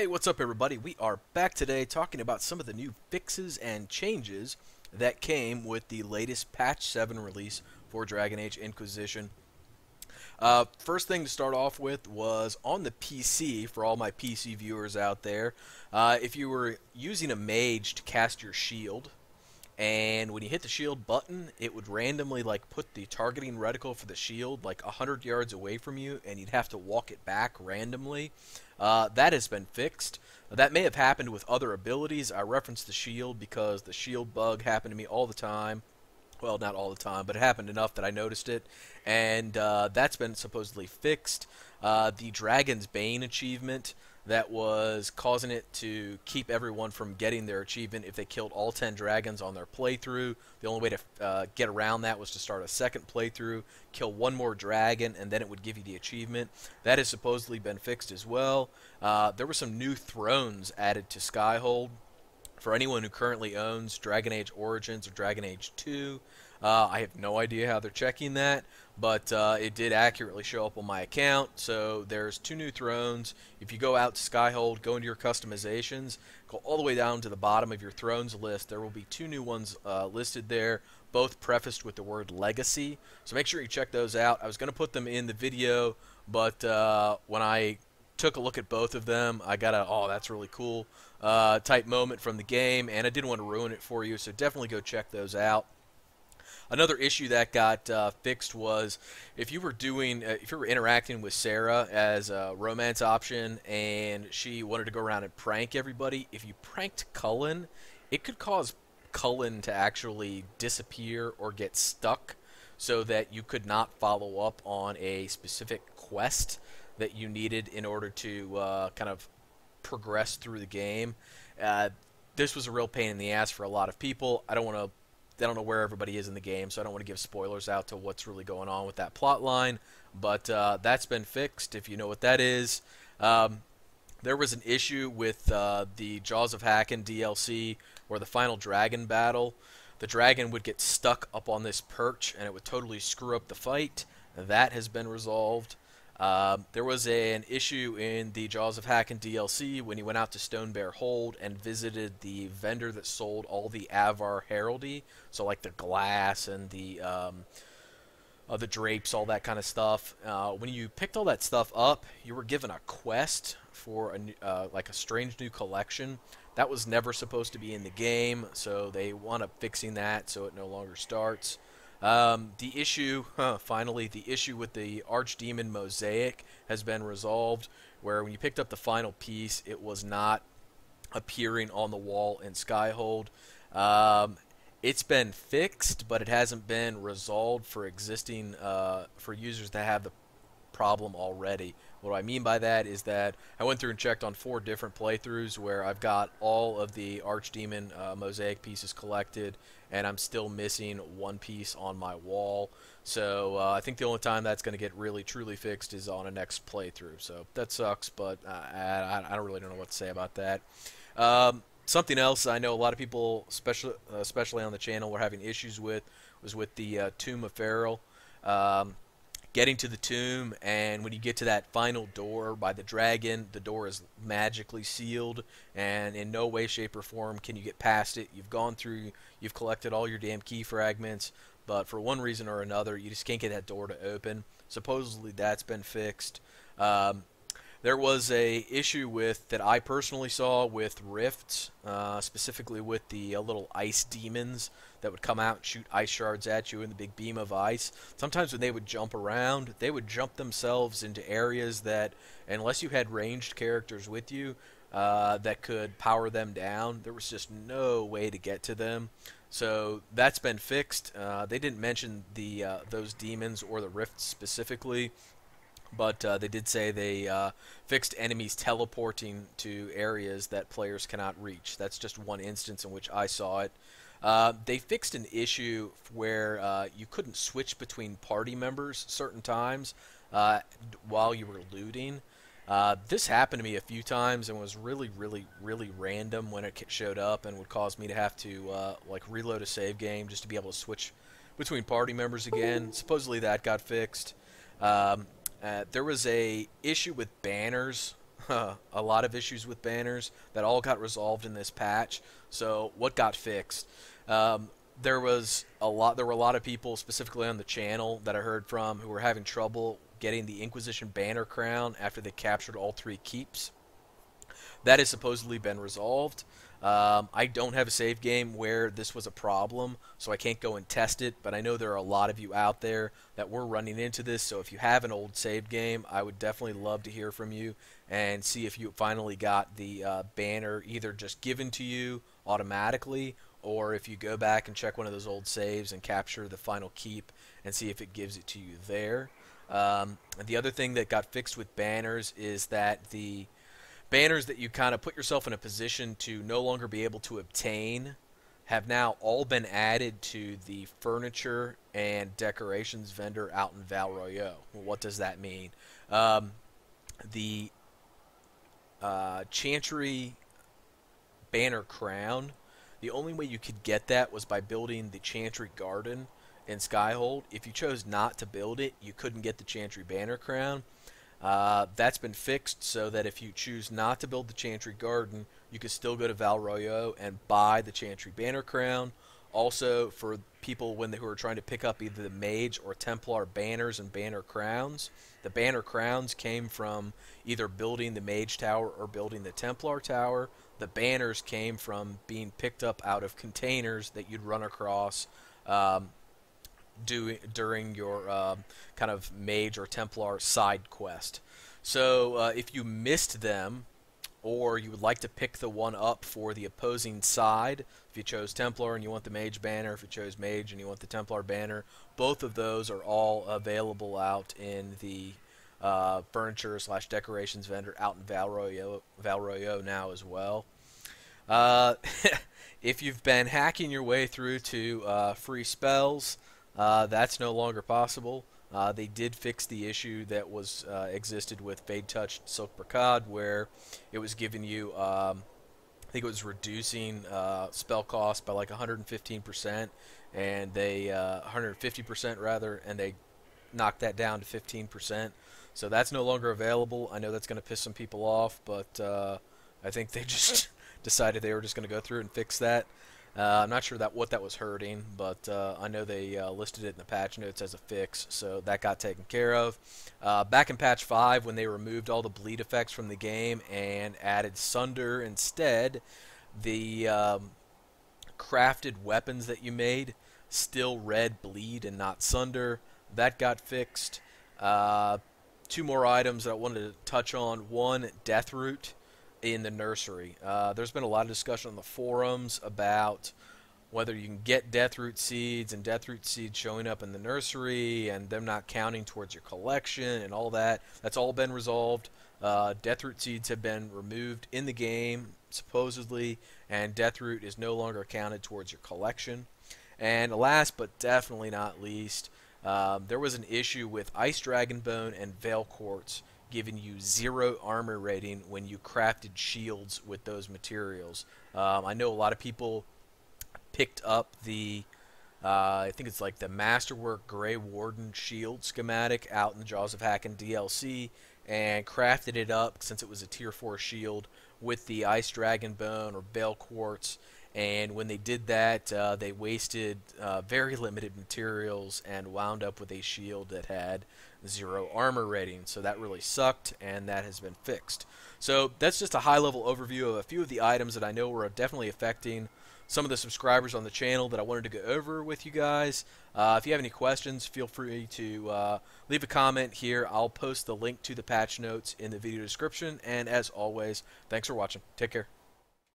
What's up everybody? We are back today talking about some of the new fixes and changes that came with the latest patch 7 release for Dragon Age Inquisition. First thing to start off with was on the PC, for all my PC viewers out there. If you were using a mage to cast your shield, and when you hit the shield button, it would randomly put the targeting reticle for the shield 100 yards away from you, and you'd have to walk it back randomly. That has been fixed. That may have happened with other abilities. I referenced the shield because the shield bug happened to me all the time. Well, not all the time, but it happened enough that I noticed it, and that's been supposedly fixed. The Dragon's Bane achievement that was causing it to keep everyone from getting their achievement if they killed all 10 dragons on their playthrough. The only way to get around that was to start a second playthrough, kill one more dragon, and then it would give you the achievement. That has supposedly been fixed as well. There were some new thrones added to Skyhold. For anyone who currently owns Dragon Age Origins or Dragon Age 2, I have no idea how they're checking that, but it did accurately show up on my account. So there's 2 new thrones. If you go out to Skyhold, go into your customizations, go all the way down to the bottom of your thrones list, there will be 2 new ones listed there, both prefaced with the word Legacy. So make sure you check those out. I was going to put them in the video, but when I took a look at both of them, I got a, oh, that's really cool type moment from the game, and I didn't want to ruin it for you, so definitely go check those out. Another issue that got fixed was if you were interacting with Sarah as a romance option and she wanted to go around and prank everybody, if you pranked Cullen, it could cause Cullen to actually disappear or get stuck so that you could not follow up on a specific quest that you needed in order to kind of progress through the game. This was a real pain in the ass for a lot of people. I don't know where everybody is in the game, so I don't want to give spoilers out to what's really going on with that plot line, but that's been fixed, if you know what that is. There was an issue with the Jaws of Hakken DLC where the final dragon battle, the dragon would get stuck up on this perch and it would totally screw up the fight. That has been resolved. There was an issue in the Jaws of Hakken DLC when you went out to Stone Bear Hold and visited the vendor that sold all the Avar heraldry, so like the glass and the drapes, all that kind of stuff. When you picked all that stuff up, you were given a quest for a strange new collection. That was never supposed to be in the game, so they wound up fixing that so it no longer starts. The issue with the Archdemon Mosaic has been resolved, where when you picked up the final piece, it was not appearing on the wall in Skyhold. It's been fixed, but it hasn't been resolved for existing for users that have the problem already. What I mean by that is that I went through and checked on 4 different playthroughs where I've got all of the Archdemon Mosaic pieces collected, and I'm still missing 1 piece on my wall. So I think the only time that's going to get really truly fixed is on a next playthrough. So that sucks, but I don't know what to say about that. Something else I know a lot of people, especially on the channel, were having issues with was with the Tomb of Pharaoh. Getting to the tomb, and when you get to that final door by the dragon, the door is magically sealed, and in no way, shape, or form can you get past it. You've gone through, you've collected all your damn key fragments, but for one reason or another, you just can't get that door to open. Supposedly that's been fixed. There was a issue that I personally saw with rifts, specifically with the little ice demons that would come out and shoot ice shards at you in the big beam of ice. Sometimes when they would jump around, they would jump themselves into areas that, unless you had ranged characters with you that could power them down, there was just no way to get to them. So that's been fixed. They didn't mention those demons or the rifts specifically, but they did say they fixed enemies teleporting to areas that players cannot reach. That's just one instance in which I saw it. They fixed an issue where you couldn't switch between party members certain times while you were looting. This happened to me a few times and was really random when it showed up, and would cause me to have to reload a save game just to be able to switch between party members again. Supposedly that got fixed. There was a issue with banners a lot of issues with banners that all got resolved in this patch. So what got fixed? Um, there were a lot of people specifically on the channel that I heard from who were having trouble getting the Inquisition banner crown after they captured all 3 keeps. That has supposedly been resolved. I don't have a save game where this was a problem, so I can't go and test it, but I know there are a lot of you out there that were running into this, so if you have an old save game, I would definitely love to hear from you and see if you finally got the banner either just given to you automatically, or if you go back and check one of those old saves and capture the final keep and see if it gives it to you there. The other thing that got fixed with banners is that the banners that you kind of put yourself in a position to no longer be able to obtain have now all been added to the furniture and decorations vendor out in Val Royeaux. Well, what does that mean? The Chantry banner crown, the only way you could get that was by building the Chantry garden in Skyhold. If you chose not to build it, you couldn't get the Chantry banner crown. That's been fixed so that if you choose not to build the Chantry Garden, you can still go to Val Royeaux and buy the Chantry Banner Crown. Also, for people who are trying to pick up either the Mage or Templar banners and banner crowns, the banner crowns came from either building the Mage Tower or building the Templar Tower. The banners came from being picked up out of containers that you'd run across during your kind of Mage or Templar side quest. So if you missed them, or you would like to pick the one up for the opposing side, if you chose Templar and you want the Mage banner, if you chose Mage and you want the Templar banner, both of those are all available out in the furniture/decorations vendor out in Val Royeaux now as well. If you've been hacking your way through to free spells, that's no longer possible. They did fix the issue that was existed with Fade Touch Silk Brocade, where it was giving you, I think it was reducing spell cost by like 115%, and they 150% rather, and they knocked that down to 15%. So that's no longer available. I know that's going to piss some people off, but I think they just decided they were just going to go through and fix that. I'm not sure what that was hurting, but I know they listed it in the patch notes as a fix, so that got taken care of. Back in patch 5, when they removed all the bleed effects from the game and added Sunder instead, the crafted weapons that you made still read bleed and not Sunder. That got fixed. 2 more items that I wanted to touch on. One, Deathroot in the nursery. There's been a lot of discussion on the forums about whether you can get Deathroot seeds and Deathroot seeds showing up in the nursery and them not counting towards your collection and all that. That's all been resolved. Deathroot seeds have been removed in the game, supposedly, and Deathroot is no longer counted towards your collection. And last but definitely not least, there was an issue with Ice Dragonbone and Veil Quartz giving you 0 armor rating when you crafted shields with those materials. I know a lot of people picked up the, I think it's like the Masterwork Grey Warden shield schematic out in the Jaws of Hackin DLC and crafted it up since it was a tier 4 shield with the Ice Dragonbone or Veil Quartz. And when they did that, they wasted very limited materials and wound up with a shield that had 0 armor rating. So that really sucked, and that has been fixed. So that's just a high-level overview of a few of the items that I know were definitely affecting some of the subscribers on the channel that I wanted to go over with you guys. If you have any questions, feel free to leave a comment here. I'll post the link to the patch notes in the video description. And as always, thanks for watching. Take care.